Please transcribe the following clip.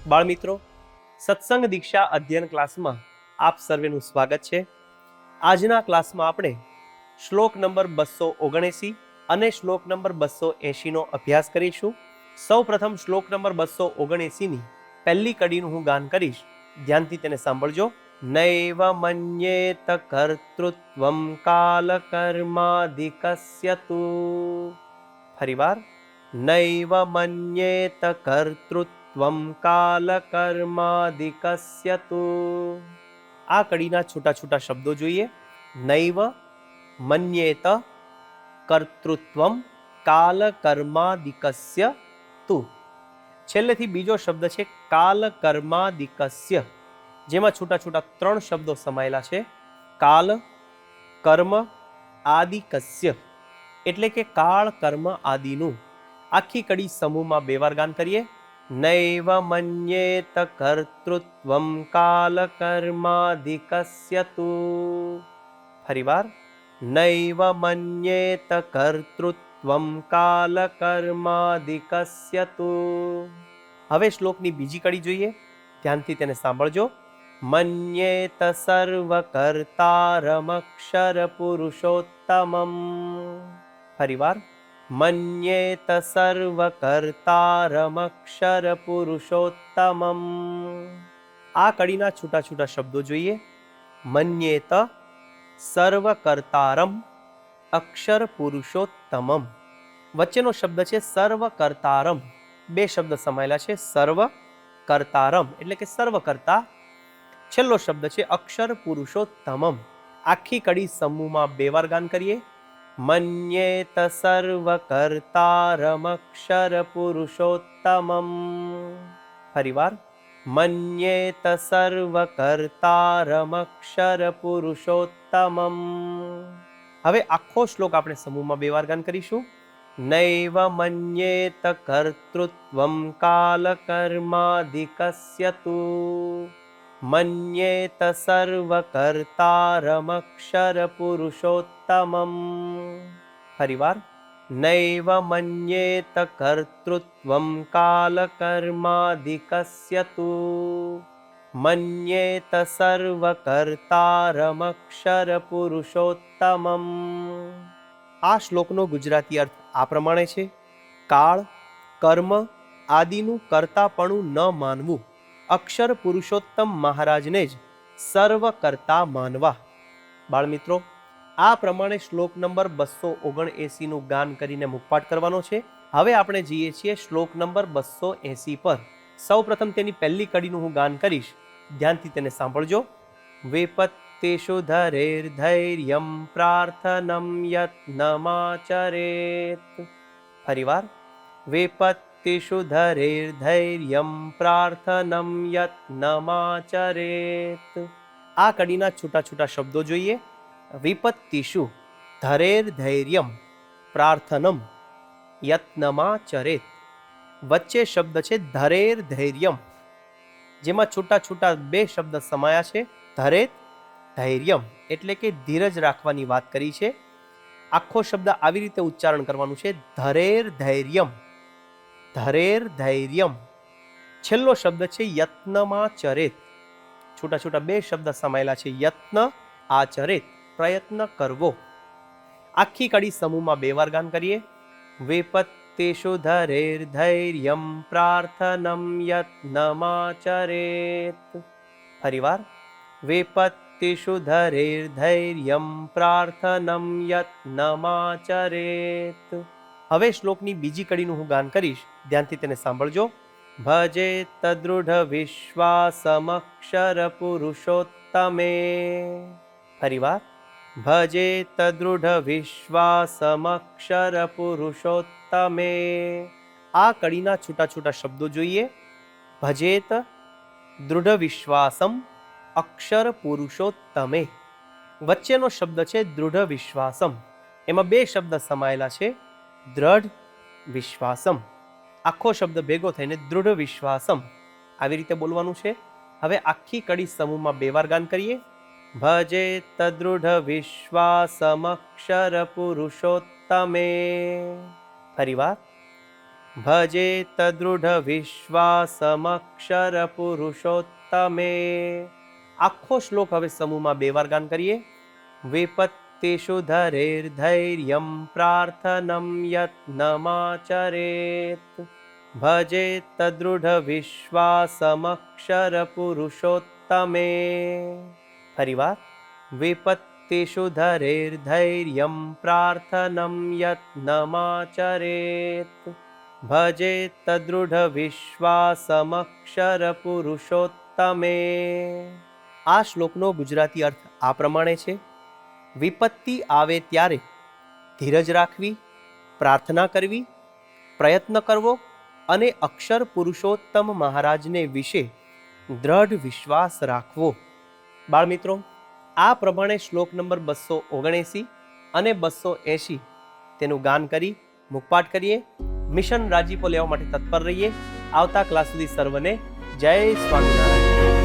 બાળમિત્રો, સત્સંગ દીક્ષા અધ્યયન ક્લાસમાં આપ સર્વેનું સ્વાગત છે. આજના ક્લાસમાં આપણે શ્લોક નંબર 279 અને શ્લોક નંબર 280 નો અભ્યાસ કરીશું. સૌ પ્રથમ શ્લોક નંબર 279 ની પહેલી કડીનું હું ગાન કરીશ, ધ્યાનથી તેને સાંભળજો. નૈવ મન્યેત કર્તૃત્વં કાલ કર્માધિકસ્ય તુ. ફરીવાર, નૈવ મન્યેત કર્તૃત્વં કાલ કર્માધિકસ્ય તુ. આ કડીના છૂટા છૂટા શબ્દો જોઈએ. નૈવ મન્યેત કર્તૃત્વં કાલ કર્માધિકસ્ય તુ. છેલ્લેથી બીજો શબ્દ છે કાલ કર્માધિકસ્ય, જેમાં છૂટા છૂટા ત્રણ શબ્દો સમાયેલા છે. કાલ, કર્મ, આદિકસ્ય, એટલે કે કાળ, કર્મ, આદિનું. આખી કડી સમૂહમાં બે વાર ગાન કરીએ. નૈવ મન્યેત કર્તૃત્વં કાલ કર્માધિકસ્ય તુ. ફરીવાર, નૈવ મન્યેત કર્તૃત્વં કાલ કર્માધિકસ્ય તુ. હવે શ્લોકની બીજી કડી જોઈએ, ધ્યાનથી તેને સાંભળજો. મન્યેત સર્વકર્તારમક્ષર પુરુષોત્તમં. ફરીવાર, મન્યેત સર્વકર્તારમક્ષર પુરુષોત્તમં. આ કડીના છૂટા છૂટા શબ્દો જોઈએ. મન્યેત સર્વકર્તારમ અક્ષર પુરુષોત્તમમ. વચ્ચેનો શબ્દ છે સર્વકર્તારમ. બે શબ્દ સમાયેલા છે. સર્વ કર્તારમ એટલે કે સર્વકર્તા. છેલ્લો શબ્દ છે અક્ષર પુરુષોત્તમમ. આખી કડી સમૂહમાં બે વાર ગાન કરીએ. મન્યેત સર્વકર્તારમક્ષર પુરુષોત્તમમ. ફરીવાર, મન્યેત સર્વકર્તારમક્ષર પુરુષોત્તમમ. હવે આખો શ્લોક આપણે સમૂહમાં બે વાર ગાન કરીશું. નૈવ મન્યેત કર્તૃત્વં કાલ કર્માધિકસ્ય તુ. મન્યેત સર્વકર્તારમક્ષર પુરુષોત્તમં. ફરીવાર, નૈવ મન્યેત કર્તૃત્વં કાલ કર્માધિકસ્ય તુ. મન્યેત સર્વકર્તારમક્ષર પુરુષોત્તમં. આ શ્લોકનો ગુજરાતી અર્થ આ પ્રમાણે છે. કાળ, કર્મ, આદિનું કર્તાપણું ન માનવું, અક્ષર પુરુષોત્તમ મહારાજને જ સર્વ કરતા માનવા. બાળમિત્રો, આ પ્રમાણે શ્લોક નંબર 279 નું ગાન કરીને મુખપાઠ કરવાનો છે. હવે આપણે જઈએ છીએ શ્લોક નંબર 280 પર. સૌ પ્રથમ તેની પહેલી કડીનું હું ગાન કરીશ, ધ્યાનથી તેને સાંભળજો. વિપત્તિષુ ધૈર્યમ પ્રાર્થનમ યત્નમાચરેત. ફરીવાર, વિપત્તિષુ ધૈર્યમ પ્રાર્થનમ યત્નમાચરેત. આ કડીના છૂટા છૂટા શબ્દો જોઈએ. વિપત્તિષુ ધૈર્યમ પ્રાર્થનમ યત્નમાચરેત. વચ્ચે શબ્દ છે ધૈર્યમ, જેમાં છૂટા છૂટા બે શબ્દ સમાયા છે. ધૈર્યમ એટલે કે ધીરજ રાખવાની વાત કરી છે. આખો શબ્દ આવી રીતે ઉચ્ચારણ કરવાનું છે. ધૈર્યમ. ધૈર્યમ. છેલ્લો શબ્દ છે યત્નમાચરેત. છૂટા છૂટા બે શબ્દ સમાયેલા છે. યત્ન, આચરેત, પ્રયત્ન કરવો. આખી કડી સમૂહમાં બે વાર ગાન કરીએ. વિપત્તિષુ ધૈર્યમ પ્રાર્થનમ યત્નમાચરેત. ફરીવાર, વિપત્તિષુ ધૈર્યમ પ્રાર્થનમ યત્નમાચરેત. હવે શ્લોકની બીજી કડીનું હું ગાન કરીશ, ધ્યાનથી તેને સાંભળજો. ભજેત દૃઢ વિશ્વાસમક્ષર પુરુષોત્તમે. ફરીવાર, ભજેત દૃઢ વિશ્વાસમક્ષર પુરુષોત્તમે. આ કડીના છૂટા છૂટા શબ્દો જોઈએ. ભજેત દૃઢ વિશ્વાસમ અક્ષર પુરુષોત્તમે. વચ્ચેનો શબ્દ છે દૃઢ વિશ્વાસમ. એમાં બે શબ્દ સમાયેલા છે. દ્રઢ, વિશ્વાસમ. આખો શબ્દ ભેગો થઈને દૃઢ વિશ્વાસમ આવી રીતે બોલવાનું છે. હવે આખી કડી સમૂહમાં બે વાર ગાન કરીએ. ભજેત દૃઢ વિશ્વાસમક્ષર પુરુષોત્તમે. ફરીવાર, ભજેત દૃઢ વિશ્વાસમક્ષર પુરુષોત્તમે. આખો શ્લોક હવે સમૂહમાં 2 વાર ગાન કરીએ. વિપત્તિષુ ધૈર્યમ પ્રાર્થનમ યત્નમાચરેત. ભજેત દૃઢ વિશ્વાસમક્ષર પુરુષોત્તમે. ફરીવાર. વિપત્તિષુ ધૈર્યમ પ્રાર્થનમ યત્નમાચરેત. ભજેત દૃઢ વિશ્વાસમક્ષર પુરુષોત્તમે. આ શ્લોકનો ગુજરાતી અર્થ આ પ્રમાણે છે. વિપત્તિ આવે ત્યારે ધીરજ રાખવી, પ્રાર્થના કરવી, પ્રયત્ન કરવો અને અક્ષર પુરુષોત્તમ મહારાજને વિશે દ્રઢ વિશ્વાસ રાખવો. બાળમિત્રો, આ પ્રમાણે શ્લોક નંબર 279 અને 280 તેનું ગાન કરી મુખપાઠ કરીએ. મિશન રાજીપો લેવા માટે તત્પર રહીએ. આવતા ક્લાસ સુધી સર્વને જય સ્વામિનારાયણ.